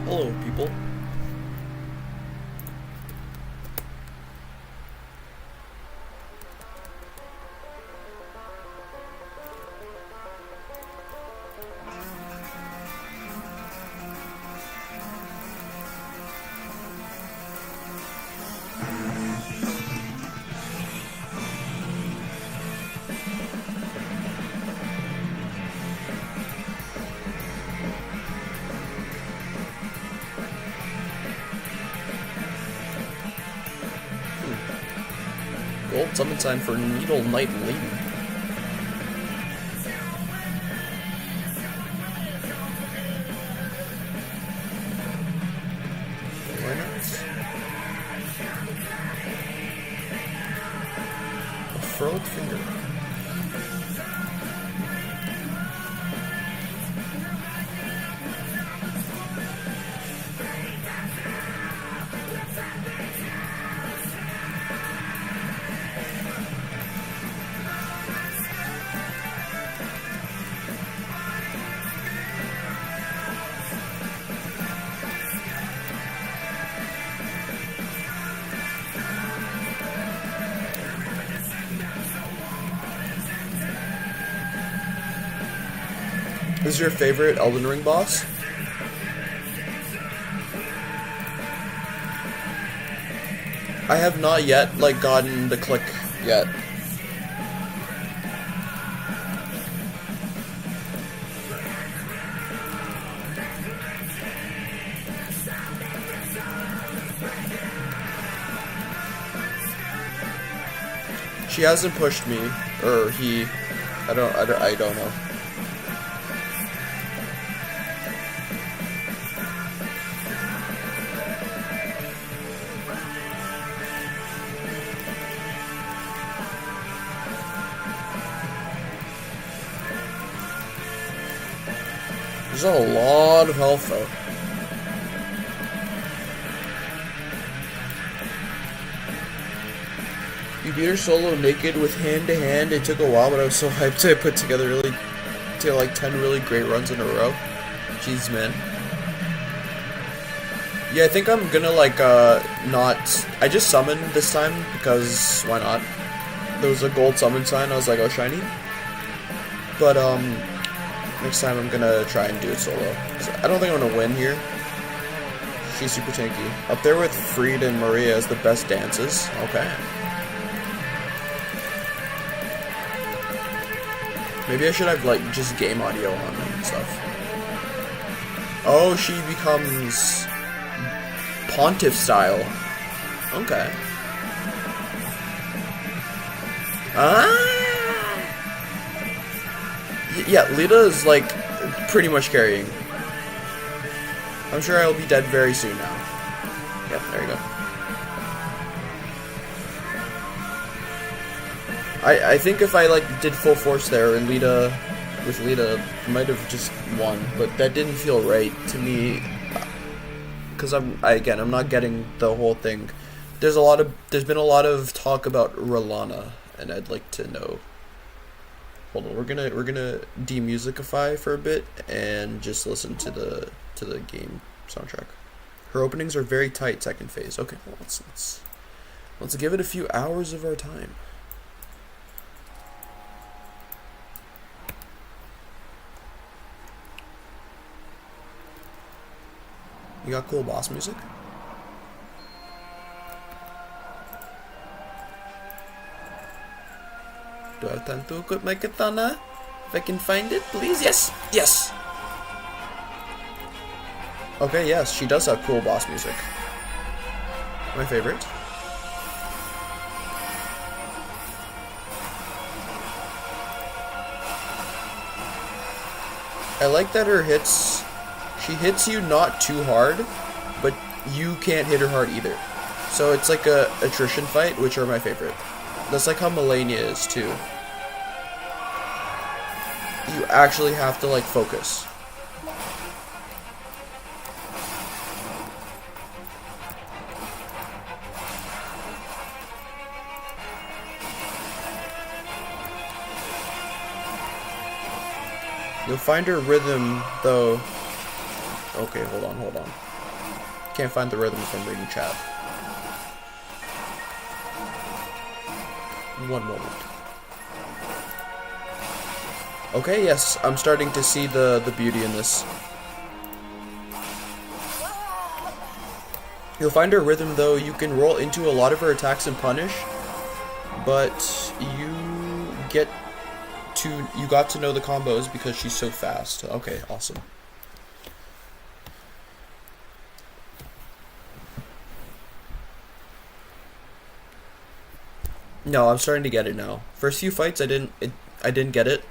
Hello, people. Gold summon sign for Needle Knight Lady. Why not? A furled finger. Who's your favorite Elden Ring boss? I have not yet, like, gotten the click yet. She hasn't pushed me, or he. I don't know. There's a lot of health though. You beat her solo naked with hand to hand. It took a while, but I was so hyped to put together like 10 really great runs in a row. Jeez, man. Yeah, I think I'm gonna like not. I just summoned this time because why not? There was a gold summon sign. I was like, oh, shiny. But next time I'm gonna try and do it solo. I don't think I'm gonna win here. She's super tanky. Up there with Freed and Maria as the best dances. Okay. Maybe I should have like just game audio on and stuff. Oh, she becomes Pontiff style. Okay. Yeah, Lita is like pretty much carrying. I'm sure I'll be dead very soon now. Yep, there you go. I think if I like did full force there and Lita I might have just won, but that didn't feel right to me because I'm not getting the whole thing. There's been a lot of talk about Rellana, and I'd like to know. Hold on, we're gonna demusicify for a bit and just listen to the game soundtrack. Her openings are very tight. Second phase. Okay, well, let's give it a few hours of our time. You got cool boss music? Do I have time to equip my katana? If I can find it, please? Yes! Yes! Okay, yes, she does have cool boss music. My favorite. I like that her hits, She hits you not too hard, but you can't hit her hard either. So it's like a attrition fight, which are my favorite. That's like how Melania is too. You actually have to like focus. You'll find her rhythm though. Okay, hold on. Can't find the rhythm from reading chat. One moment. Okay, yes, I'm starting to see the beauty in this. You'll find her rhythm though, you can roll into a lot of her attacks and punish, but you got to know the combos because she's so fast. Okay, awesome. No, I'm starting to get it now. First few fights I didn't get it,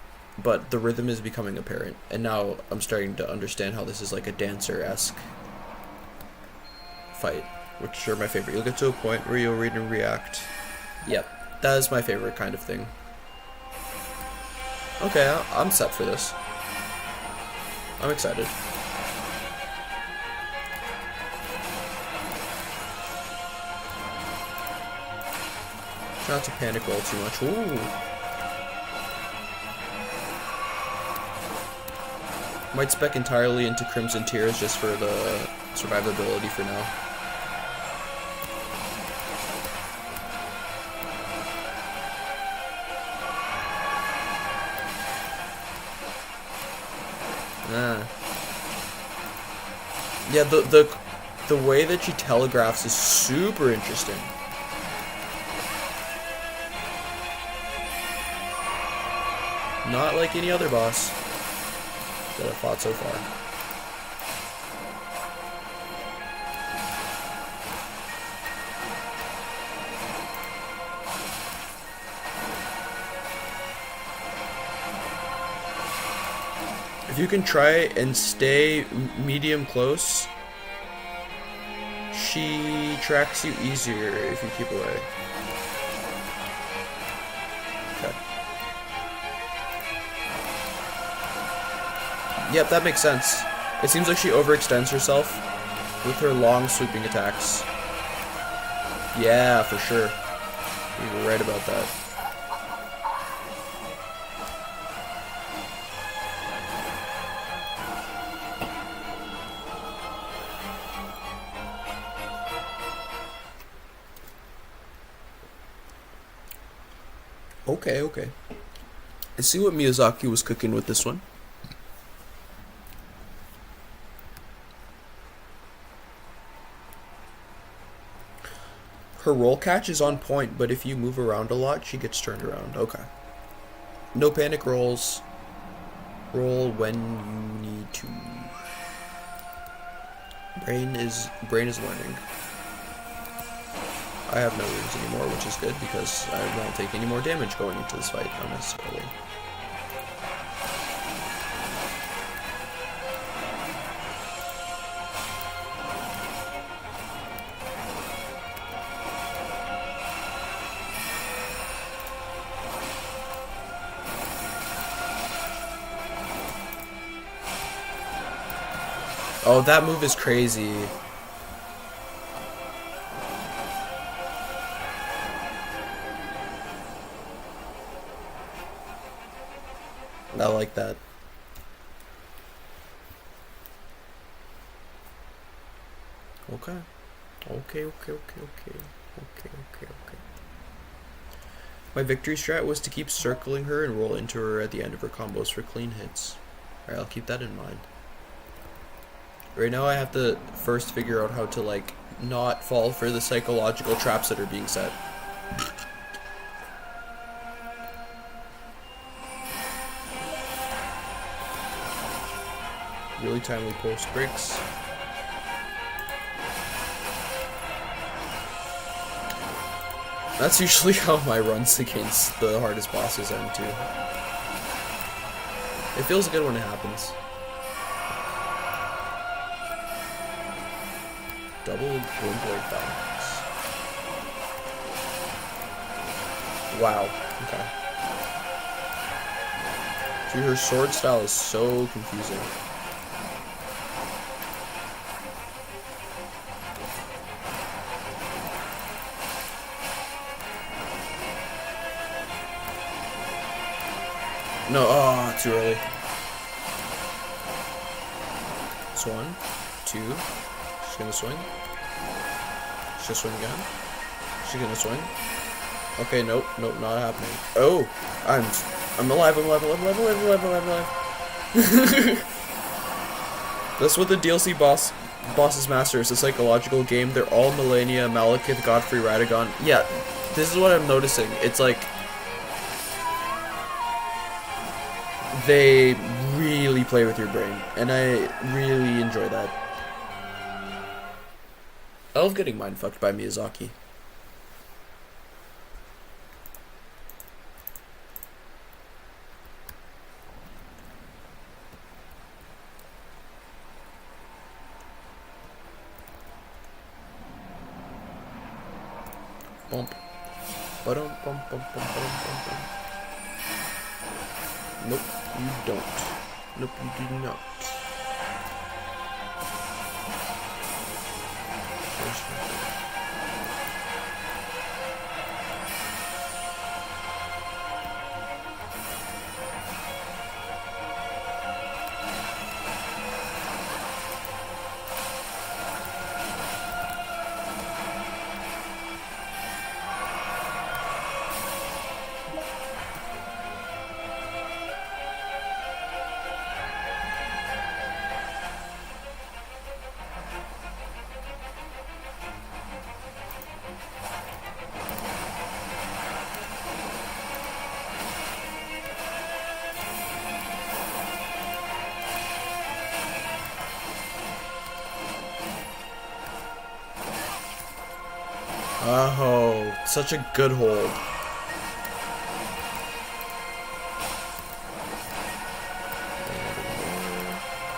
but the rhythm is becoming apparent, and now I'm starting to understand how this is like a dancer-esque fight, which are my favorite. You'll get to a point where you'll read and react. Yep, that is my favorite kind of thing. Okay, I'm set for this. I'm excited. Try not to panic roll too much. Ooh. Might spec entirely into Crimson Tears just for the survivability for now. Yeah, the way that she telegraphs is super interesting. Not like any other boss that I've fought so far. If you can try and stay medium close, she tracks you easier if you keep away. Okay. Yep, that makes sense. It seems like she overextends herself with her long sweeping attacks. Yeah, for sure. You were right about that. Okay. Let's see what Miyazaki was cooking with this one. Her roll catch is on point, but if you move around a lot, she gets turned around. Okay. No panic rolls. Roll when you need to. Brain is learning. I have no wounds anymore, which is good because I won't take any more damage going into this fight unnecessarily. Oh, that move is crazy. I like that. Okay. My victory strat was to keep circling her and roll into her at the end of her combos for clean hits. Alright, I'll keep that in mind. Right now I have to first figure out how to, like, not fall for the psychological traps that are being set. Really timely post breaks. That's usually how my runs against the hardest bosses end too. It feels good when it happens. Double wind blade bounce. Wow. Okay. Dude, her sword style is so confusing. No, oh, too early. It's 1, 2. She's gonna swing. She's gonna swing again. She's gonna swing. Okay, nope, not happening. Oh, I'm alive. That's what the DLC boss's master is. A psychological game. They're all Millennia, Malekith, Godfrey, Radagon. Yeah, this is what I'm noticing. It's like they really play with your brain, and I really enjoy that. I love getting mind fucked by Miyazaki. Bump. Ba-dum, bum, bum, bum, bum, bum, bum. Nope, you don't. Nope, you do not. Oh, such a good hold.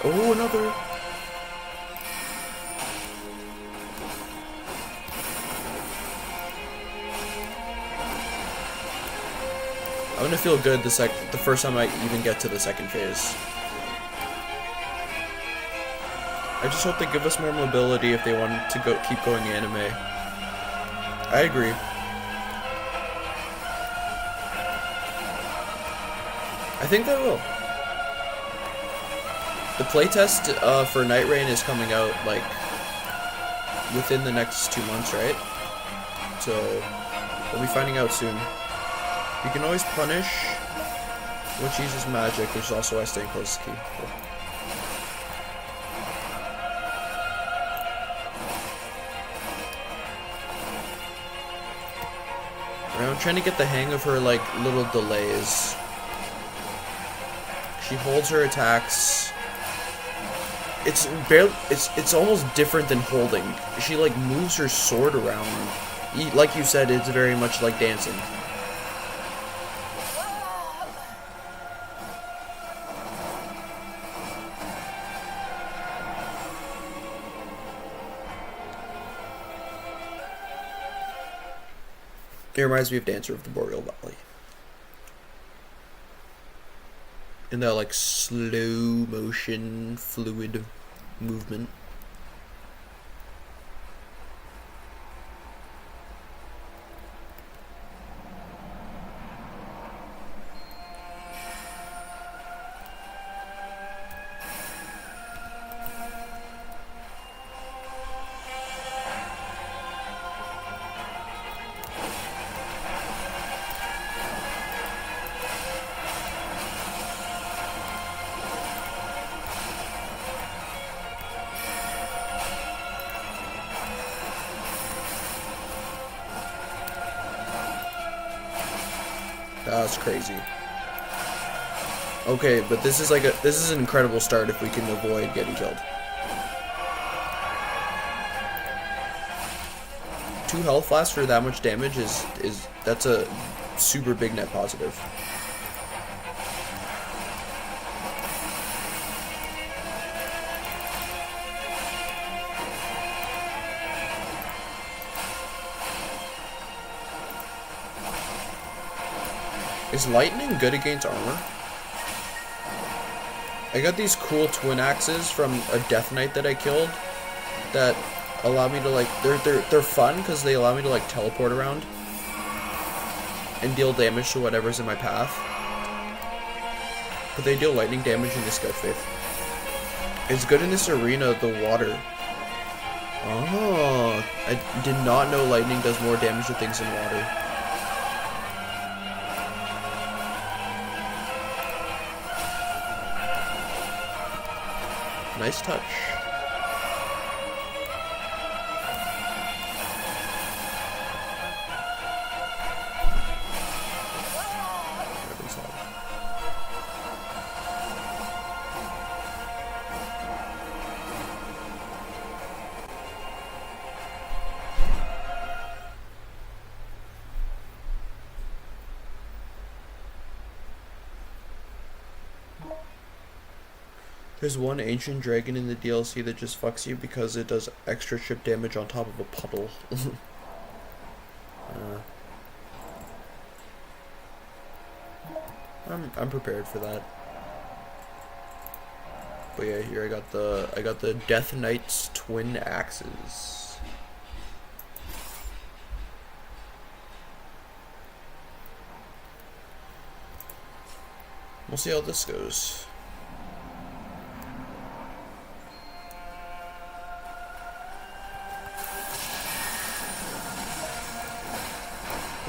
Oh, another. I'm gonna feel good the first time I even get to the second phase. I just hope they give us more mobility if they want to keep going anime. I agree. I think they will. The playtest for Night Rain is coming out like within the next 2 months, right? So we'll be finding out soon. You can always punish when she uses magic, which is also why staying close is key. Cool. I'm trying to get the hang of her, like, little delays. She holds her attacks. It's almost different than holding. She, like, moves her sword around. Like you said, it's very much like dancing. It reminds me of Dancer of the Boreal Valley. In that, like, slow motion, fluid movement. That's crazy. Okay, but this is an incredible start if we can avoid getting killed. 2 health flasks for that much damage that's a super big net positive. Is lightning good against armor? I got these cool twin axes from a Death Knight that I killed that allow me to like they're fun because they allow me to like teleport around and deal damage to whatever's in my path. But they deal lightning damage in this Scout Faith. It's good in this arena, the water. Oh, I did not know lightning does more damage to things in water. Nice touch. There's one ancient dragon in the DLC that just fucks you because it does extra chip damage on top of a puddle. I'm prepared for that. But yeah, here I got the Death Knight's twin axes. We'll see how this goes.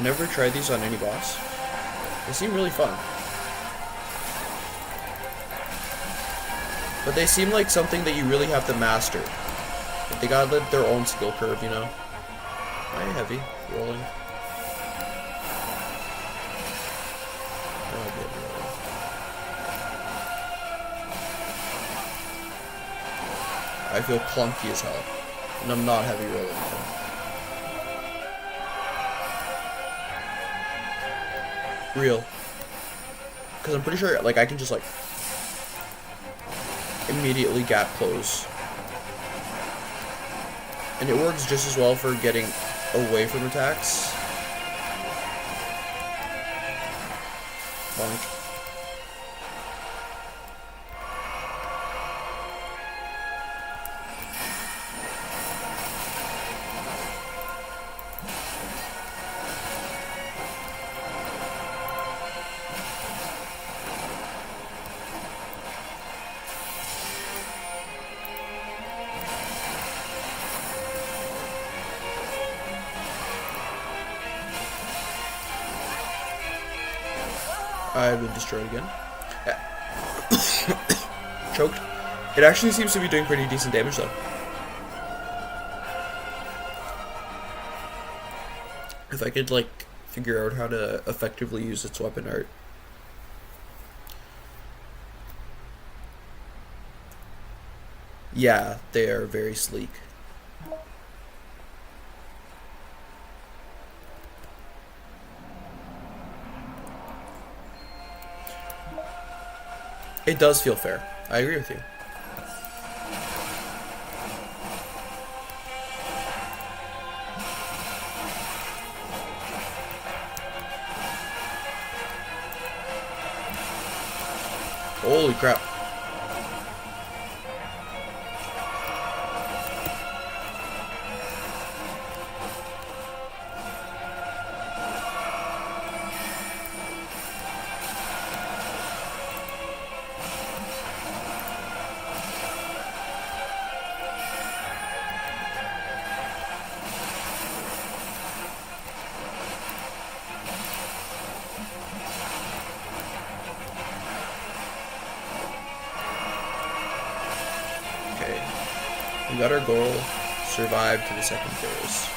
Never tried these on any boss. They seem really fun. But they seem like something that you really have to master. Like they gotta live their own skill curve, you know? Am I heavy? Rolling. Oh, good, rolling. I feel clunky as hell. And I'm not heavy rolling. Real. Because I'm pretty sure, like, I can just, like, immediately gap close. And it works just as well for getting away from attacks. Bonk. I've been destroyed again. Choked. It actually seems to be doing pretty decent damage though. If I could like figure out how to effectively use its weapon art. Yeah, they are very sleek. It does feel fair. I agree with you. Holy crap. We got our goal, survive to the second phase.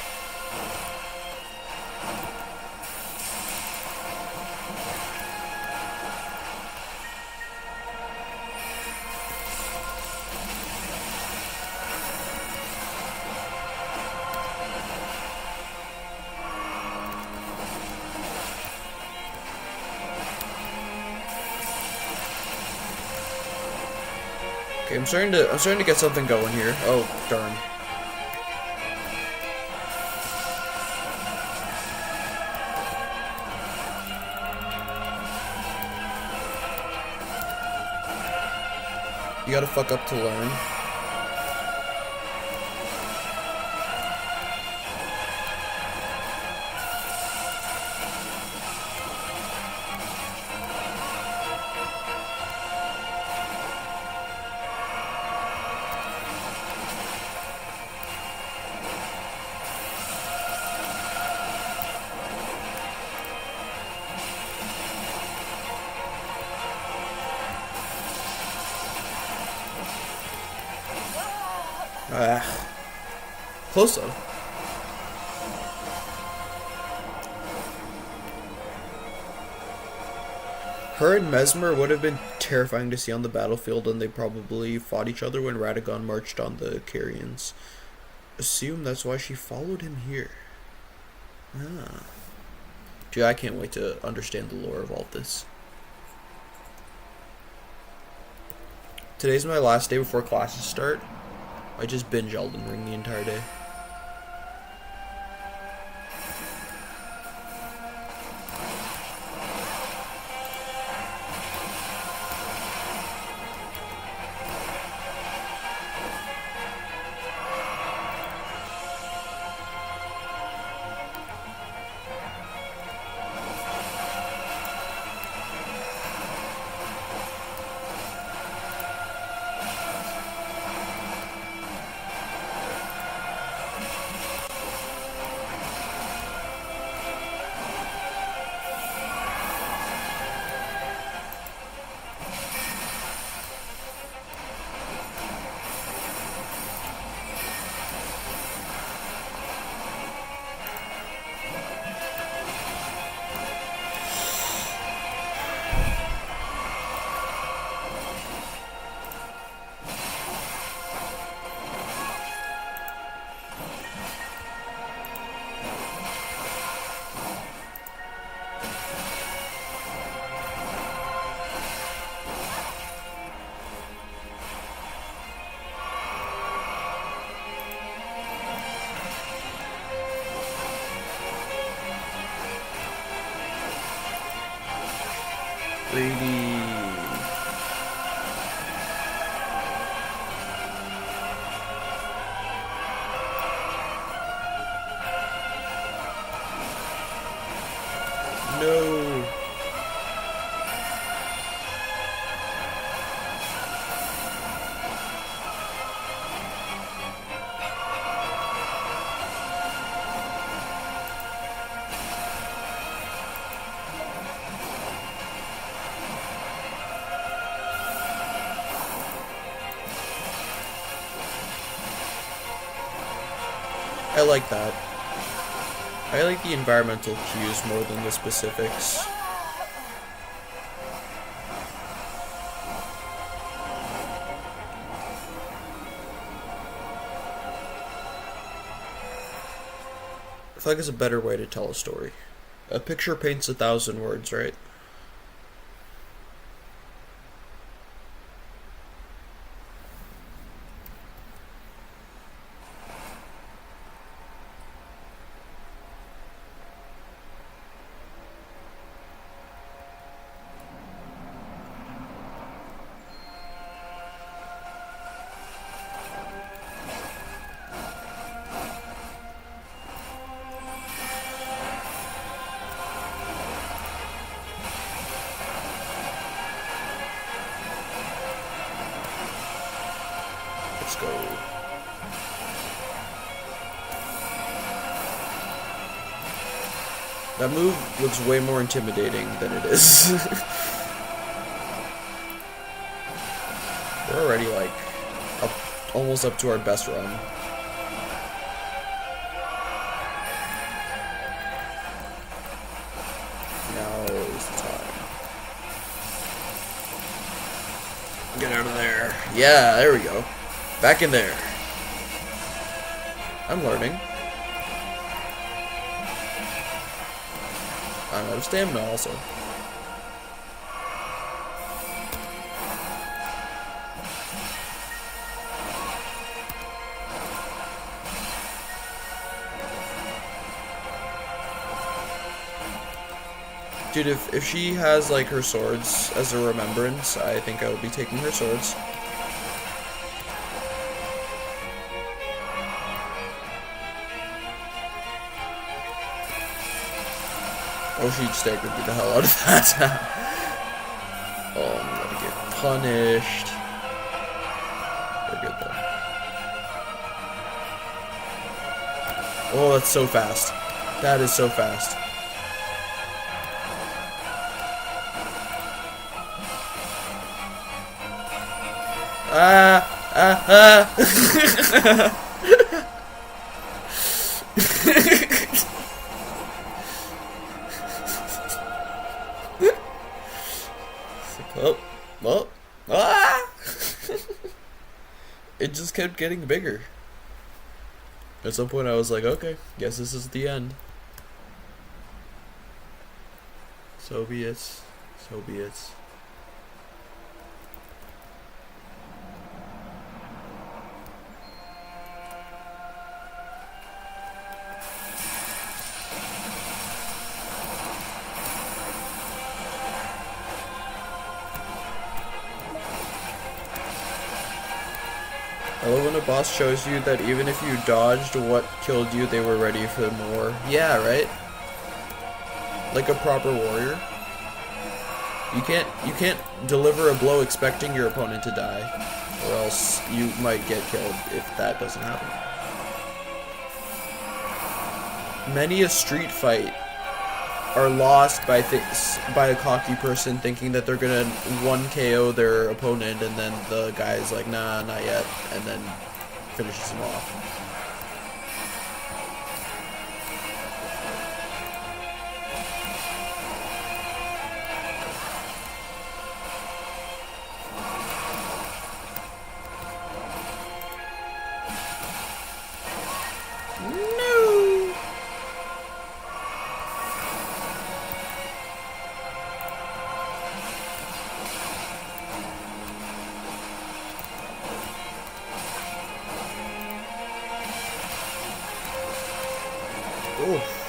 Okay, I'm starting to get something going here. Oh, darn. You gotta fuck up to learn. Close though. Her and Mesmer would have been terrifying to see on the battlefield, and they probably fought each other when Radagon marched on the Carians. Assume that's why she followed him here. Ah. Dude, I can't wait to understand the lore of all this. Today's my last day before classes start. I just binge Elden Ring the entire day. No. I like that. I like the environmental cues more than the specifics. I feel like it's a better way to tell a story. A picture paints 1,000 words, right? Let's go. That move looks way more intimidating than it is. We're already like almost up to our best run. Now is the time. Get out of there. Yeah, there we go. Back in there. I'm learning. I'm out of stamina also. Dude, if she has like her swords as a remembrance, I think I will be taking her swords. Oh, she staggered me the hell out of that. Oh, I'm gonna get punished. We're good though. Oh, that's so fast. That is so fast. Oh, oh, ah! It just kept getting bigger. At some point I was like, okay, guess this is the end. So be it. So be it. I love when a boss shows you that even if you dodged what killed you, they were ready for more. Yeah, right? Like a proper warrior. You can't deliver a blow expecting your opponent to die, or else you might get killed if that doesn't happen. Many a street fight are lost by a cocky person thinking that they're gonna 1-KO their opponent, and then the guy's like, nah, not yet, and then finishes him off. Oof.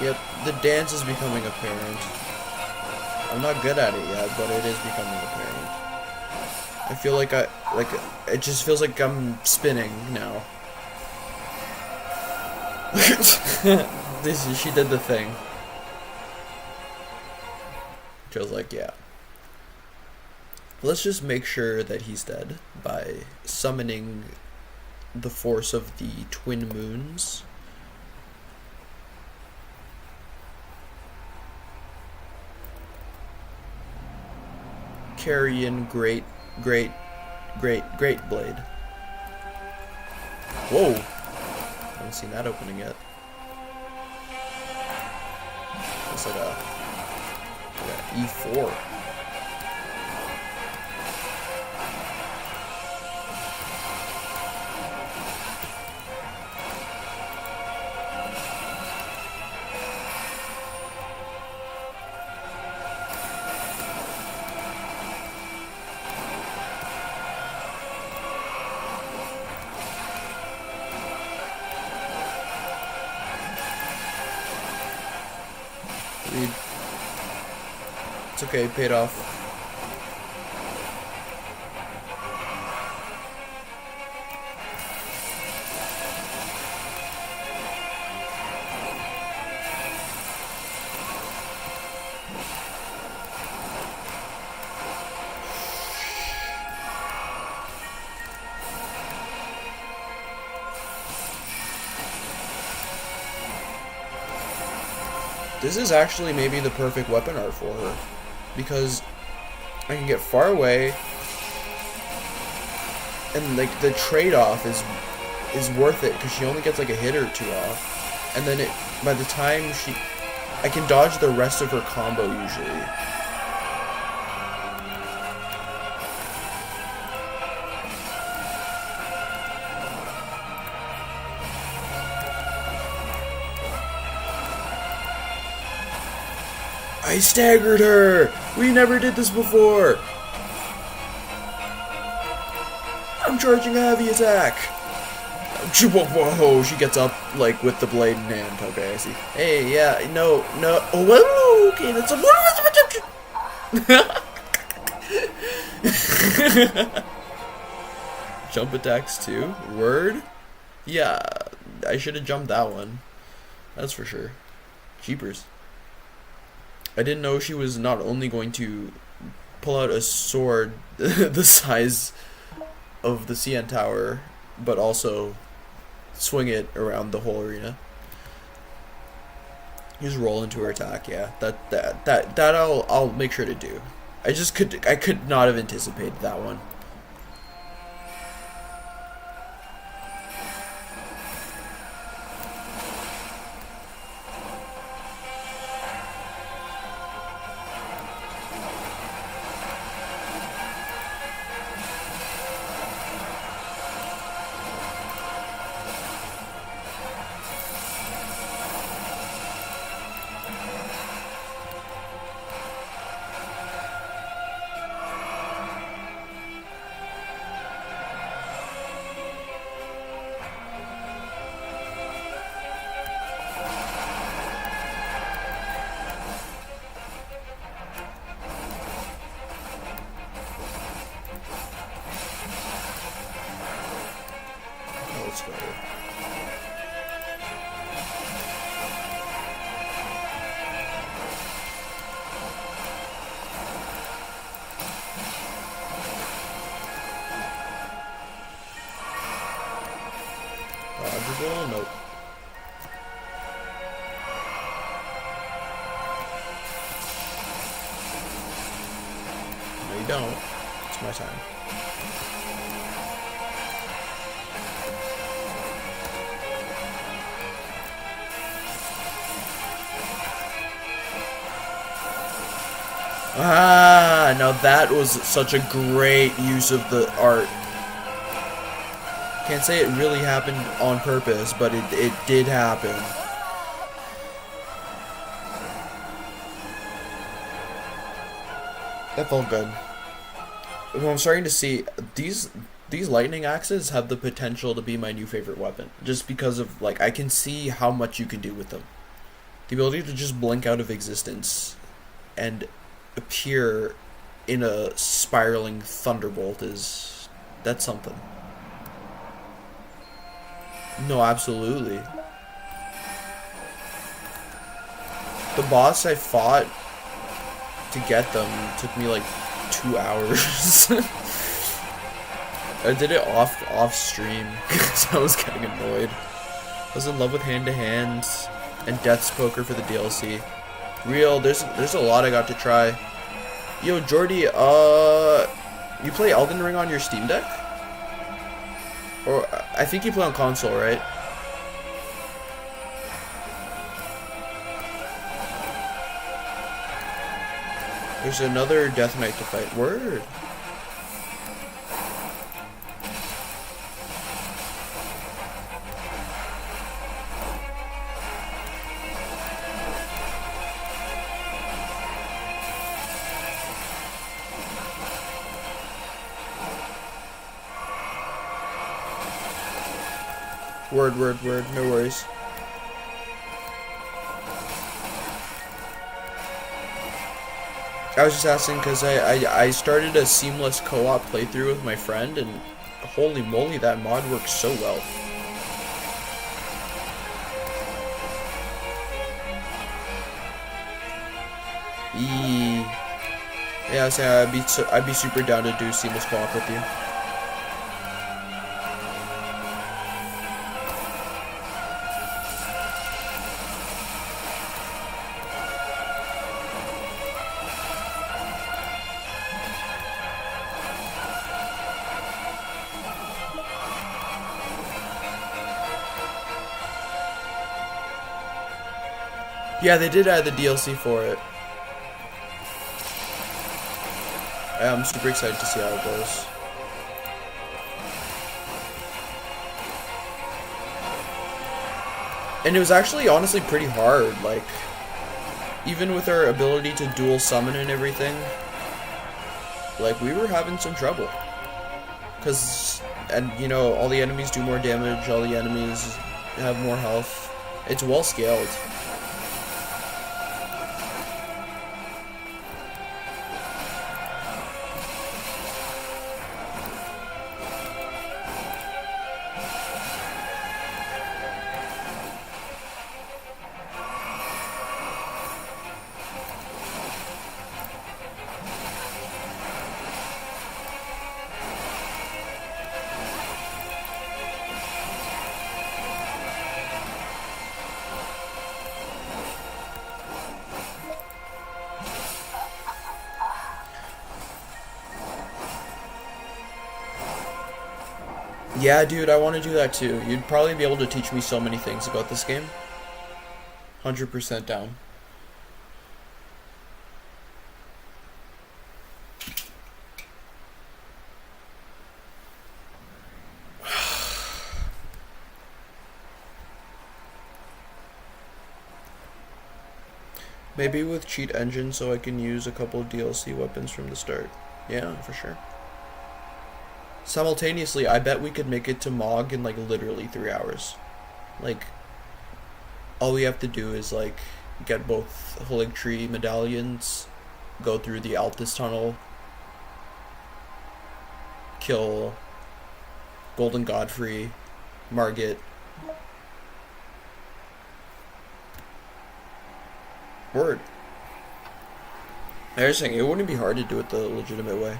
Yep, the dance is becoming apparent. I'm not good at it yet, but it is becoming apparent. I feel like it just feels like I'm spinning now. She did the thing. Which I was like, yeah. Let's just make sure that he's dead by summoning the force of the twin moons. Carrion great blade. Whoa! I haven't seen that opening yet. It's like a E4. It's okay, paid off. This is actually maybe the perfect weapon art for her, because I can get far away, and like the trade-off is worth it because she only gets like a hit or two off, and then by the time I can dodge the rest of her combo usually. I staggered her! We never did this before! I'm charging a heavy attack. Whoa, she gets up, like, with the blade in hand. Okay, I see. Hey, yeah, no. Oh, well, okay, that's a... Jump attacks, too? Word? Yeah, I should have jumped that one. That's for sure. Jeepers. I didn't know she was not only going to pull out a sword the size of the CN Tower, but also swing it around the whole arena. Just roll into her attack, yeah. That I'll make sure to do. I could not have anticipated that one. Let's go. Dodgeable? Nope. No, you don't. It's my time. Ah, now that was such a great use of the art. Can't say it really happened on purpose, but it did happen. That felt good. Well, I'm starting to see these lightning axes have the potential to be my new favorite weapon, just because of, like, I can see how much you can do with them. The ability to just blink out of existence and appear in a spiraling thunderbolt that's something. No, absolutely. The boss I fought to get them took me like 2 hours. I did it off stream because I was getting annoyed. I was in love with Hand to Hand and Death's Poker for the DLC. Real, there's a lot I got to try. Yo, Jordy, you play Elden Ring on your Steam Deck? Or I think you play on console, right? There's another Death Knight to fight. Word. Word, no worries. I was just asking because I started a seamless co-op playthrough with my friend, and holy moly, that mod works so well. Yeah, so I'd be super down to do seamless co-op with you. Yeah, they did add the DLC for it. I'm super excited to see how it goes. And it was actually honestly pretty hard, like, even with our ability to dual summon and everything, like, we were having some trouble. Because and you know, all the enemies do more damage, all the enemies have more health. It's well scaled. Yeah, dude, I want to do that too. You'd probably be able to teach me so many things about this game. 100% down. Maybe with cheat engine so I can use a couple of DLC weapons from the start. Yeah, for sure. Simultaneously, I bet we could make it to Mog in like literally 3 hours. Like, all we have to do is like get both Holig Tree medallions, go through the Altus tunnel, kill Golden Godfrey, Margit. Word. I was saying, it wouldn't be hard to do it the legitimate way.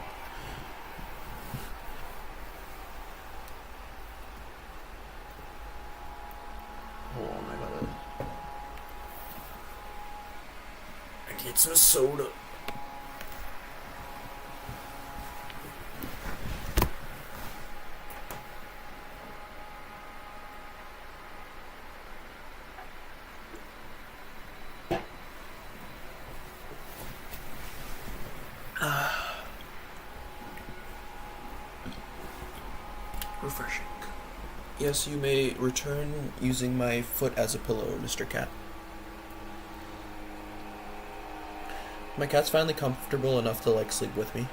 Hold on, I need some soda. Refreshing. Yes, you may return using my foot as a pillow, Mr. Cat. My cat's finally comfortable enough to like sleep with me.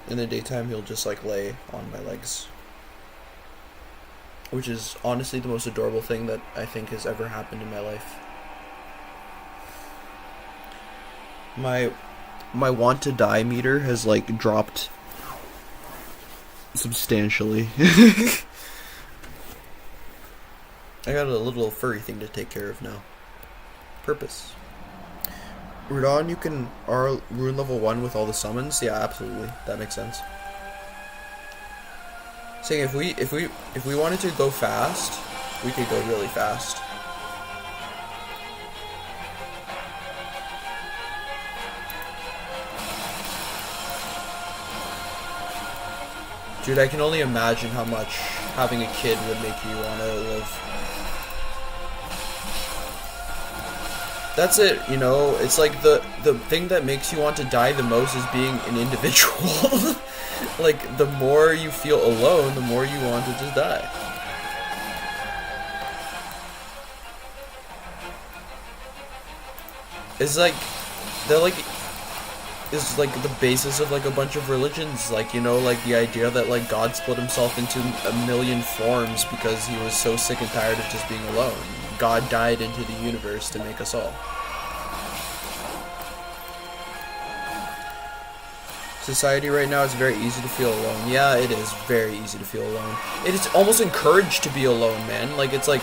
In the daytime, he'll just like lay on my legs. Which is honestly the most adorable thing that I think has ever happened in my life. My want to die meter has like dropped substantially. I got a little furry thing to take care of now. Purpose. Rudon, you can rune level 1 with all the summons? Yeah, absolutely. That makes sense. Saying if we wanted to go fast, we could go really fast. Dude, I can only imagine how much having a kid would make you want to live. That's it, you know, it's like the thing that makes you want to die the most is being an individual. Like, the more you feel alone, the more you want to just die. It's like, they're like, is like the basis of like a bunch of religions, like, you know, like the idea that like God split himself into a million forms because he was so sick and tired of just being alone. God died into the universe to make us all. Society right now is very easy to feel alone. Yeah, it is very easy to feel alone. It is almost encouraged to be alone, man. Like, it's like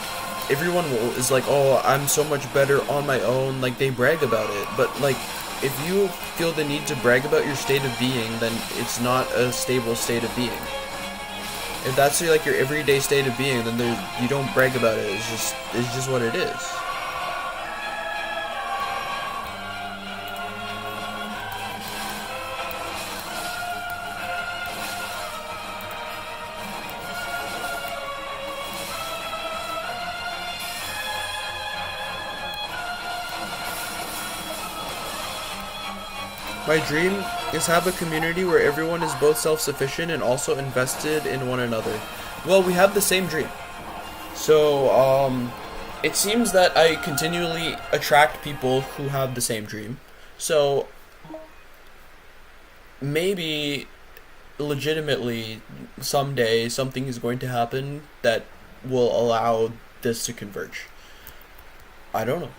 everyone is like, oh, I'm so much better on my own. Like, they brag about it, but like, if you feel the need to brag about your state of being, then it's not a stable state of being. If that's like your everyday state of being, then you don't brag about it. It's just what it is. My dream is have a community where everyone is both self-sufficient and also invested in one another. Well, we have the same dream. So, it seems that I continually attract people who have the same dream. So, maybe legitimately someday something is going to happen that will allow this to converge. I don't know.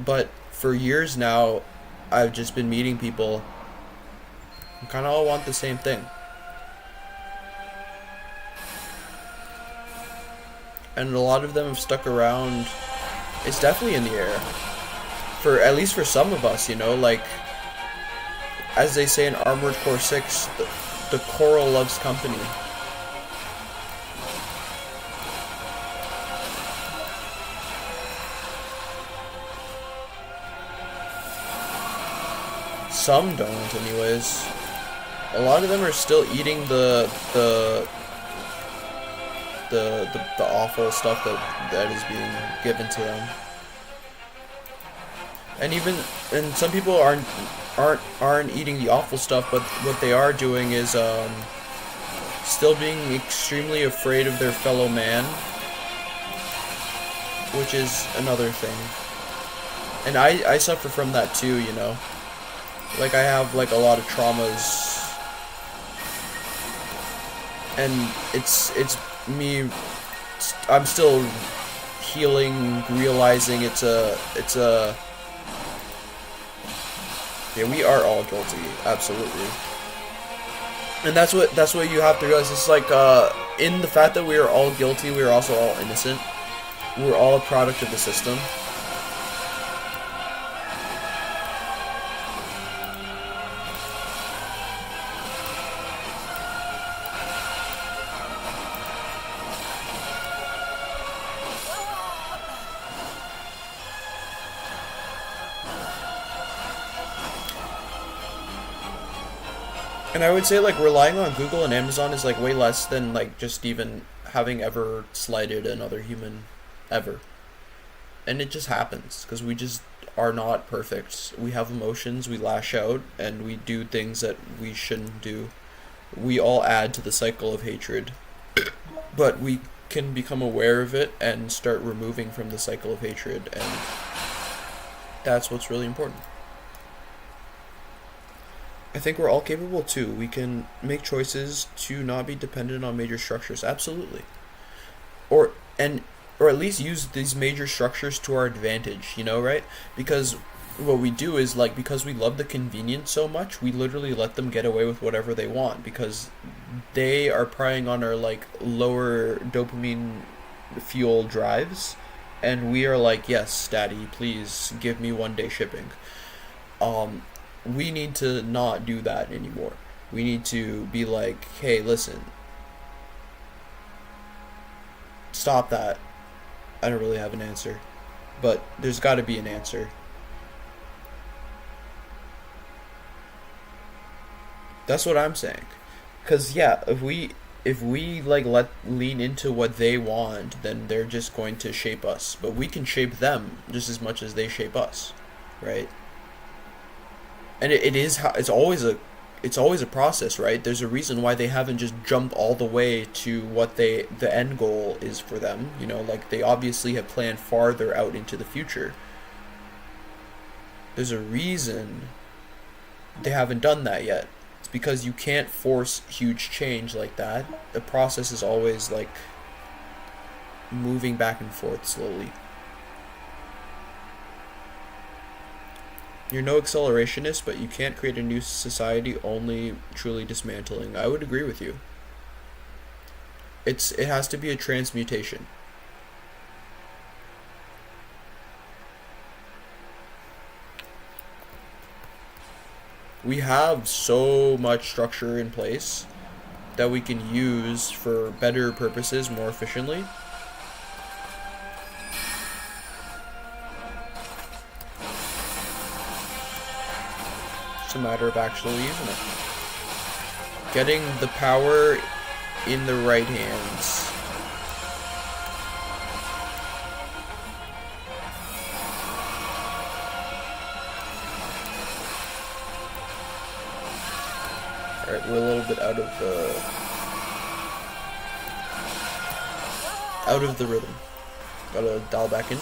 But for years now, I've just been meeting people who kind of all want the same thing. And a lot of them have stuck around. It's definitely in the air. For at least for some of us, you know, like as they say in Armored Core 6, the coral loves company. Some don't, anyways. A lot of them are still eating the awful stuff that is being given to them. And some people aren't eating the awful stuff, but what they are doing is still being extremely afraid of their fellow man, which is another thing. And I suffer from that too, you know. Like, I have, like, a lot of traumas, and it's me, I'm still healing, realizing it's a, yeah, we are all guilty, absolutely. And that's what you have to realize. It's like, in the fact that we are all guilty, we are also all innocent. We're all a product of the system. And I would say, like, relying on Google and Amazon is, like, way less than, like, just even having ever slighted another human, ever. And it just happens, because we just are not perfect. We have emotions, we lash out, and we do things that we shouldn't do. We all add to the cycle of hatred. But we can become aware of it and start removing from the cycle of hatred, and that's what's really important. I think we're all capable too. We can make choices to not be dependent on major structures. Absolutely. Or at least use these major structures to our advantage, you know, right? Because what we do is, like, because we love the convenience so much, we literally let them get away with whatever they want, because they are prying on our, like, lower dopamine fuel drives, and we are like, yes, daddy, please give me 1-day shipping. We need to not do that anymore. We need to be like, hey, listen, stop that. I don't really have an answer, but there's got to be an answer. That's what I'm saying. Because, yeah, if we like lean into what they want, then they're just going to shape us. But we can shape them just as much as they shape us, right? And it's always a process, right? There's a reason why they haven't just jumped all the way to what the end goal is for them. You know, like, they obviously have planned farther out into the future. There's a reason they haven't done that yet. It's because you can't force huge change like that. The process is always, like, moving back and forth slowly. You're no accelerationist, but you can't create a new society, only truly dismantling. I would agree with you. It has to be a transmutation. We have so much structure in place that we can use for better purposes more efficiently. It's a matter of actually using it. Getting the power in the right hands. Alright, we're a little bit out of the rhythm. Gotta dial back in.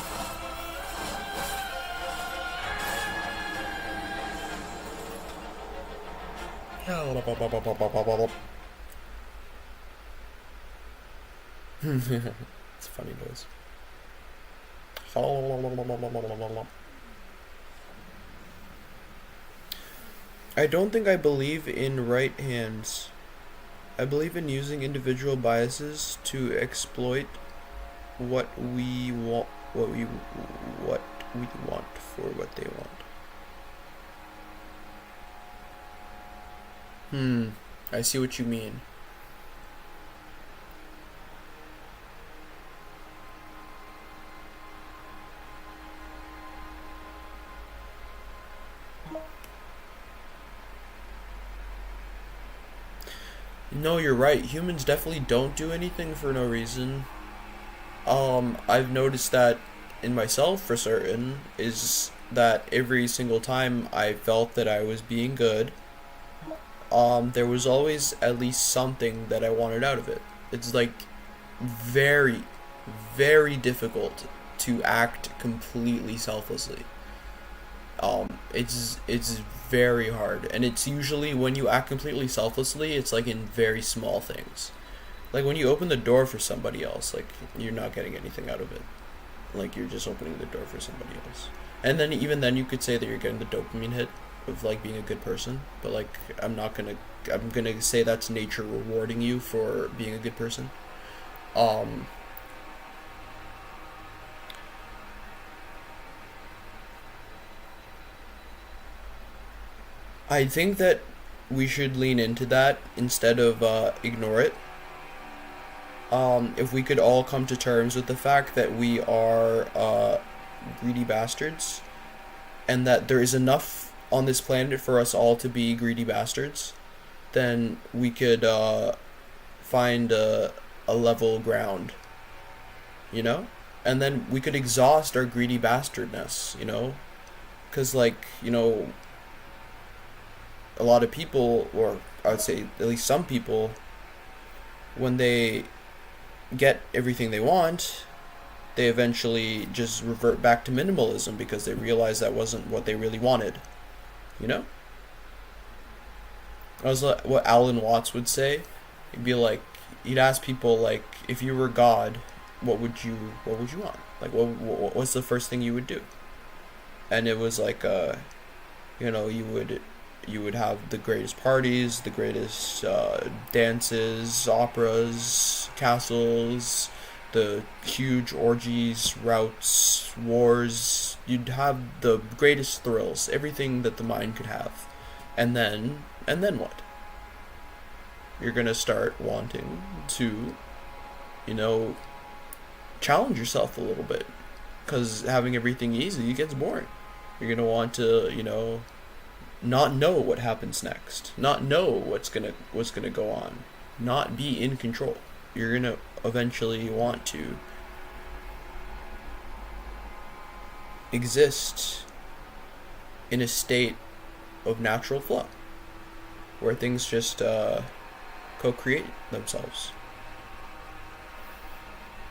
It's a funny noise. I don't think I believe in right hands. I believe in using individual biases to exploit what we want, what we want for what they want. I see what you mean. No, you're right. Humans definitely don't do anything for no reason. I've noticed that in myself for certain is that every single time I felt that I was being good, there was always at least something that I wanted out of it. It's like very, very difficult to act completely selflessly. It's very hard, and it's usually when you act completely selflessly, it's like in very small things. Like when you open the door for somebody else, like you're not getting anything out of it. Like you're just opening the door for somebody else. And then even then you could say that you're getting the dopamine hit of like being a good person, but like I'm gonna say that's nature rewarding you for being a good person. Um I think that we should lean into that instead of ignore it. If we could all come to terms with the fact that we are greedy bastards and that there is enough on this planet for us all to be greedy bastards, then we could find a level ground, you know? And then we could exhaust our greedy bastardness, you know? Because, like, a lot of people, or I would say at least some people, when they get everything they want, they eventually just revert back to minimalism because they realize that wasn't what they really wanted, you know? That was what Alan Watts would say. He'd be like, he'd ask people like, if you were God, what would you want? Like, what's the first thing you would do? And it was like, you would have the greatest parties, the greatest dances, operas, castles, the huge orgies, routs, wars. You'd have the greatest thrills, everything that the mind could have. And then what? You're gonna start wanting to, you know, challenge yourself a little bit. Because having everything easy gets boring. You're gonna want to, not know what happens next, not know what's gonna go on, not be in control. You're gonna eventually want to exist in a state of natural flow, where things just co-create themselves.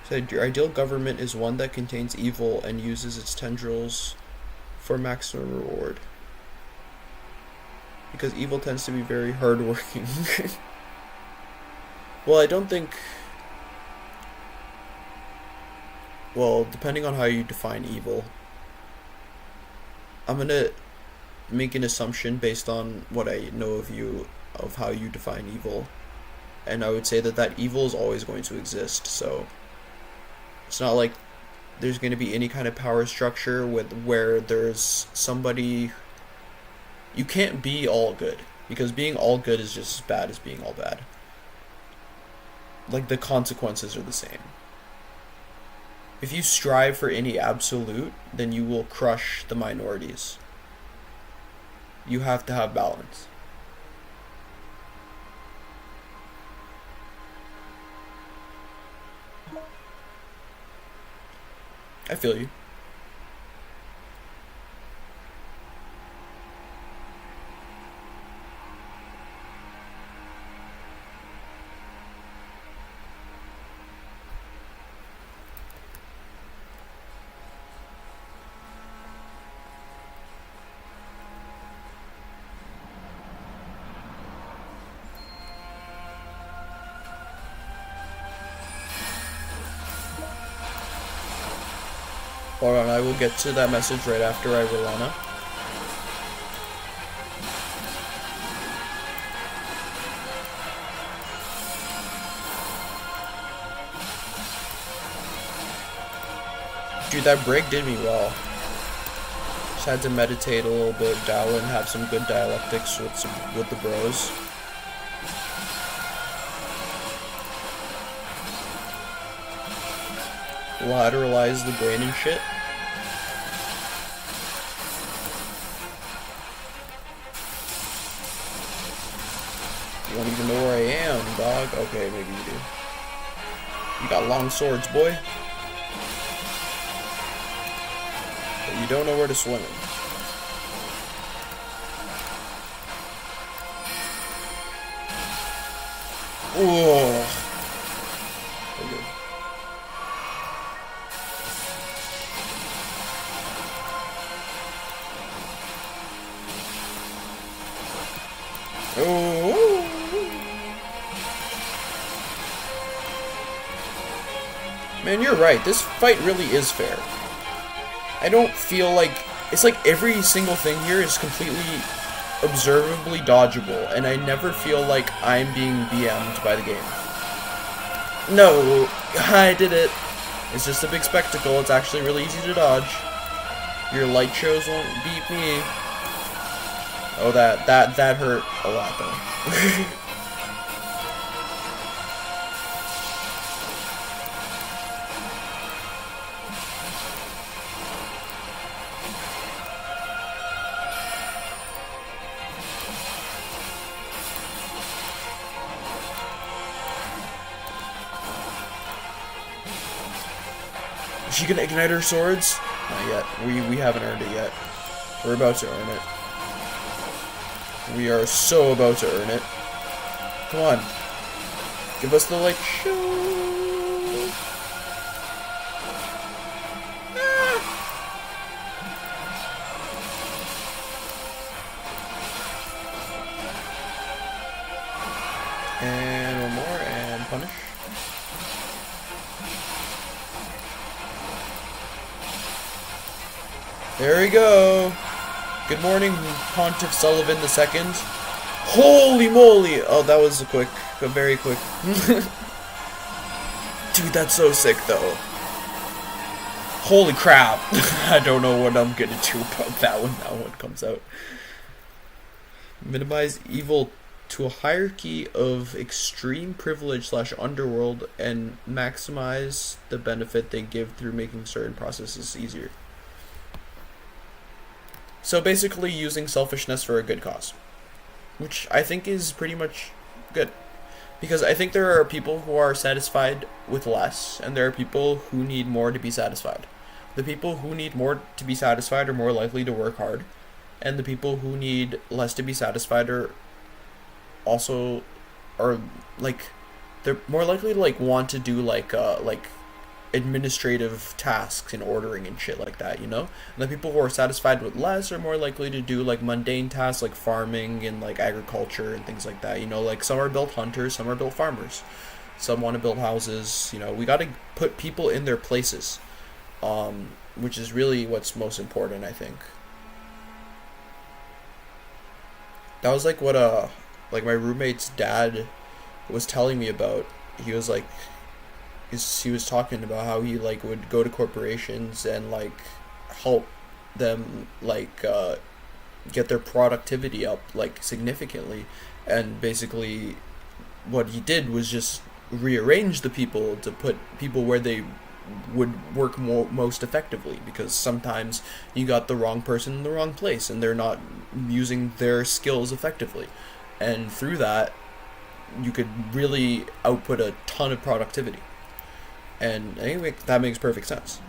So your ideal government is one that contains evil and uses its tendrils for maximum reward. Because evil tends to be very hardworking. Well, I don't think. Well, depending on how you define evil, I'm gonna make an assumption based on what I know of you, of how you define evil, and I would say that evil is always going to exist. So it's not like there's going to be any kind of power structure where there's somebody. You can't be all good, because being all good is just as bad as being all bad. Like, the consequences are the same. If you strive for any absolute, then you will crush the minorities. You have to have balance. I feel you. Hold on, I will get to that message right after I Rellana. Dude, that break did me well. Just had to meditate a little bit, dial in, have some good dialectics with the bros. Lateralize the brain and shit. You don't even know where I am, dog. Okay, maybe you do. You got long swords, boy. But you don't know where to swing them. Whoa. So good. Oh. Man, you're right. This fight really is fair. I don't feel like... It's like every single thing here is completely observably dodgeable, and I never feel like I'm being BM'd by the game. No, I did it. It's just a big spectacle. It's actually really easy to dodge. Your light shows won't beat me. Oh, that hurt a lot, though. Is she gonna ignite her swords? Not yet. We haven't earned it yet. We're about to earn it. We are so about to earn it. Come on. Give us the light show. Ah. And one more and punish. There we go. Good morning, Pontiff Sullivan II. Holy moly! Oh, that was a very quick. Dude, that's so sick, though. Holy crap! I don't know what I'm gonna do about that when that one comes out. Minimize evil to a hierarchy of extreme privilege / underworld and maximize the benefit they give through making certain processes easier. So basically using selfishness for a good cause, which I think is pretty much good. Because I think there are people who are satisfied with less, and there are people who need more to be satisfied. The people who need more to be satisfied are more likely to work hard, and the people who need less to be satisfied are like, they're more likely to like want to do like administrative tasks and ordering and shit like that, you know? And the people who are satisfied with less are more likely to do like mundane tasks like farming and like agriculture and things like that, you know? Like some are built hunters, some are built farmers, some want to build houses, you know? We got to put people in their places, which is really what's most important, I think. That was like what like my roommate's dad was telling me about. He was like, he was talking about how he like would go to corporations and like help them like get their productivity up like significantly, and basically what he did was just rearrange the people to put people where they would work most effectively, because sometimes you got the wrong person in the wrong place and they're not using their skills effectively, and through that you could really output a ton of productivity. And I think that makes perfect sense.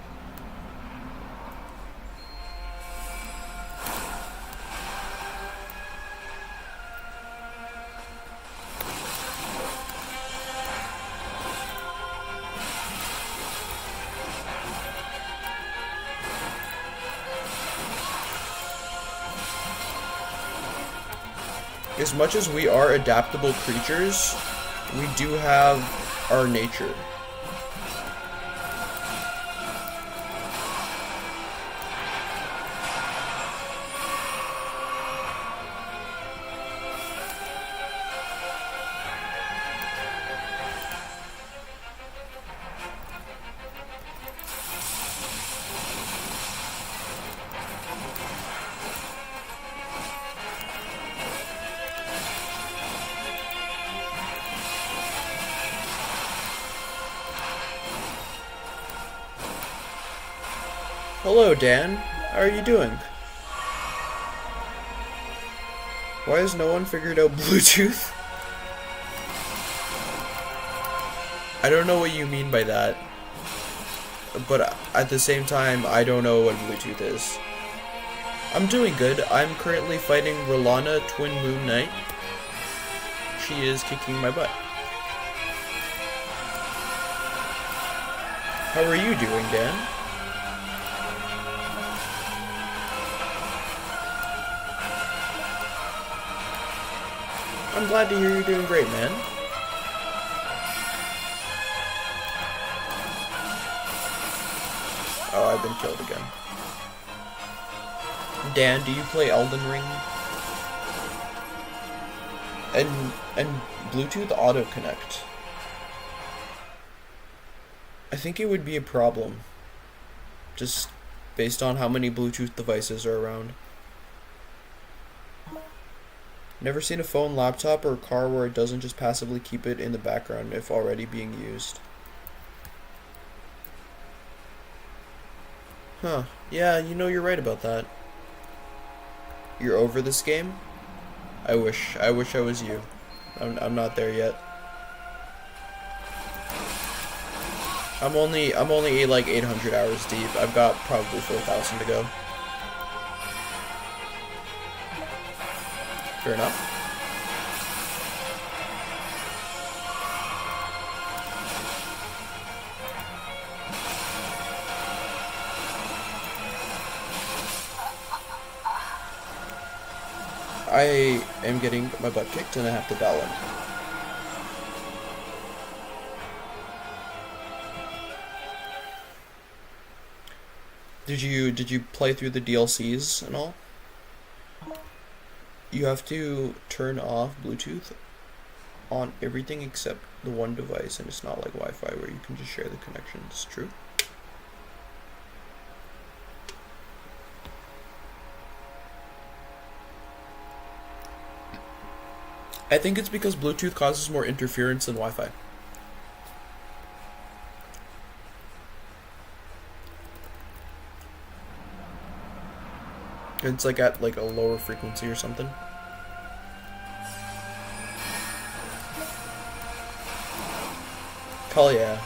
As much as we are adaptable creatures, we do have our nature. Hello, Dan. How are you doing? Why has no one figured out Bluetooth? I don't know what you mean by that. But at the same time, I don't know what Bluetooth is. I'm doing good. I'm currently fighting Rellana Twin Moon Knight. She is kicking my butt. How are you doing, Dan? I'm glad to hear you're doing great, man. Oh, I've been killed again. Dan, do you play Elden Ring? And Bluetooth auto connect. I think it would be a problem. Just based on how many Bluetooth devices are around. Never seen a phone, laptop, or car where it doesn't just passively keep it in the background if already being used. Huh. Yeah, you know, you're right about that. You're over this game? I wish I was you. I'm not there yet. I'm only like 800 hours deep. I've got probably 4,000 to go. Fair enough. I am getting my butt kicked and I have to battle him. Did you play through the DLCs and all? You have to turn off Bluetooth on everything except the one device, and it's not like Wi-Fi where you can just share the connections. True? I think it's because Bluetooth causes more interference than Wi-Fi. It's like at like a lower frequency or something. Hell yeah.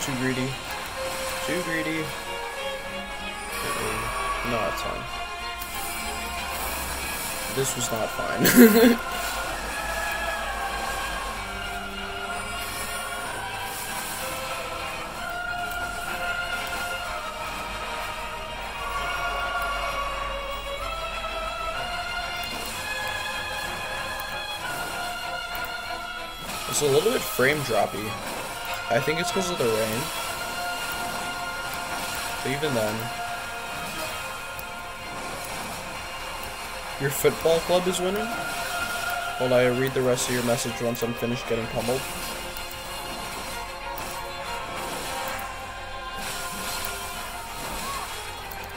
Too greedy. Too greedy. No, it's fine. This was not fine. It's a little bit frame droppy. I think it's because of the rain. But even then, your football club is winning? Hold on, I read the rest of your message once I'm finished getting pummeled.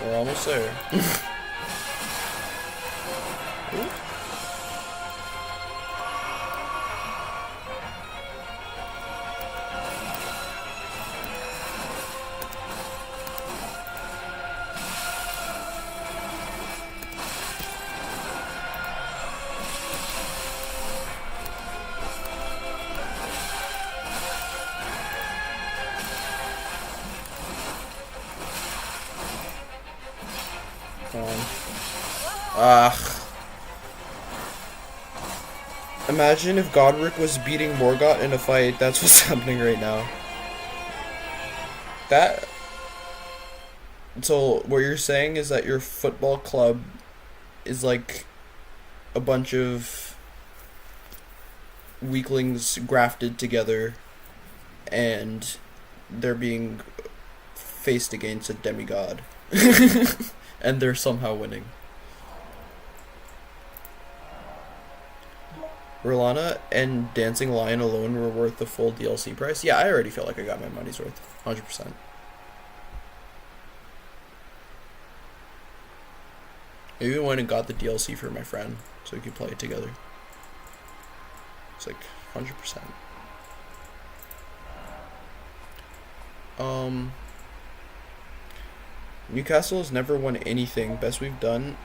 We're almost there. Ooh. on. Ugh. Imagine if Godric was beating Morgott in a fight. That's what's happening right now. So what you're saying is that your football club is like a bunch of weaklings grafted together, and they're being faced against a demigod. And they're somehow winning. Rellana and Dancing Lion alone were worth the full DLC price. Yeah, I already feel like I got my money's worth. 100%. I even went and got the DLC for my friend so we could play it together. It's like 100%. Newcastle has never won anything. Best we've done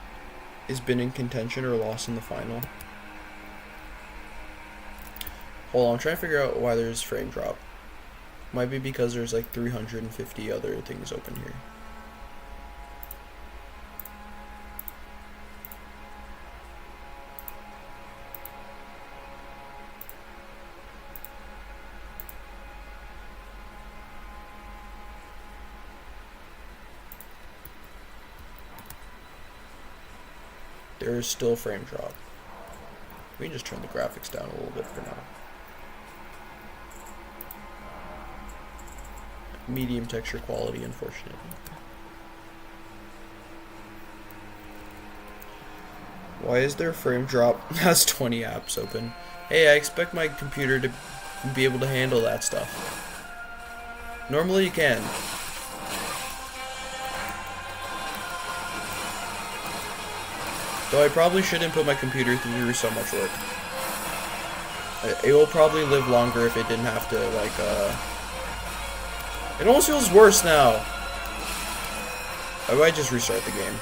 is been in contention or lost in the final. Hold on, I'm trying to figure out why there's frame drop. Might be because there's like 350 other things open here. There is still frame drop. We can just turn the graphics down a little bit for now. Medium texture quality, unfortunately. Why is there frame drop? Has 20 apps open. Hey, I expect my computer to be able to handle that stuff. Normally you can. Though I probably shouldn't put my computer through so much work. It will probably live longer if it didn't have to, like, It almost feels worse now. I might just restart the game.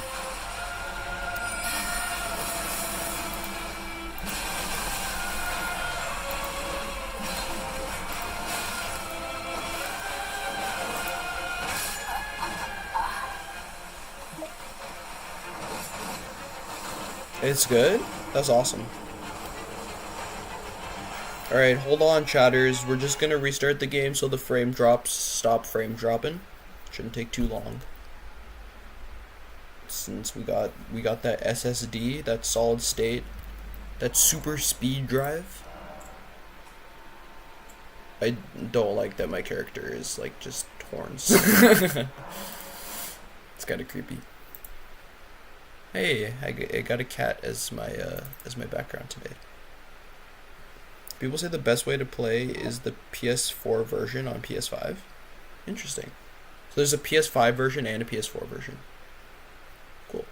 It's good? That's awesome. Alright, hold on, chatters. We're just gonna restart the game so the frame drops stop frame dropping. Shouldn't take too long. Since we got that SSD, that solid state, that super speed drive. I don't like that my character is like just horns. It's kind of creepy. Hey, I got a cat as my background today. People say the best way to play is the PS4 version on PS5. Interesting. So there's a PS5 version and a PS4 version. Cool.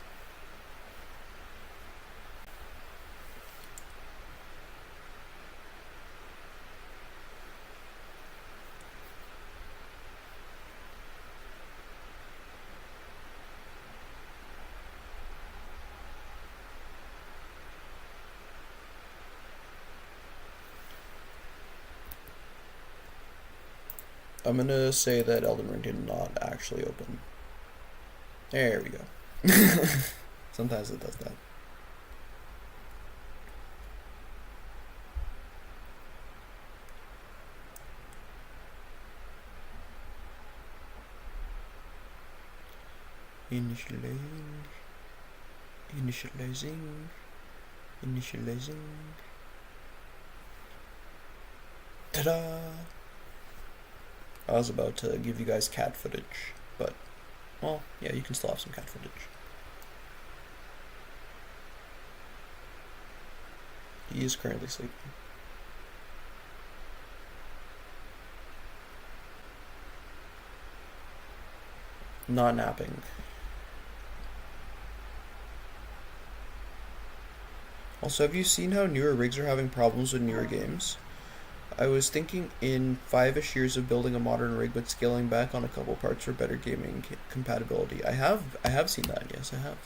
I'm gonna say that Elden Ring did not actually open. There we go. Sometimes it does that. Initializing. Ta-da! I was about to give you guys cat footage, but, well, yeah, you can still have some cat footage. He is currently sleeping. Not napping. Also, have you seen how newer rigs are having problems with newer games? I was thinking in 5-ish years of building a modern rig, but scaling back on a couple parts for better gaming compatibility. I have seen that, yes, I have.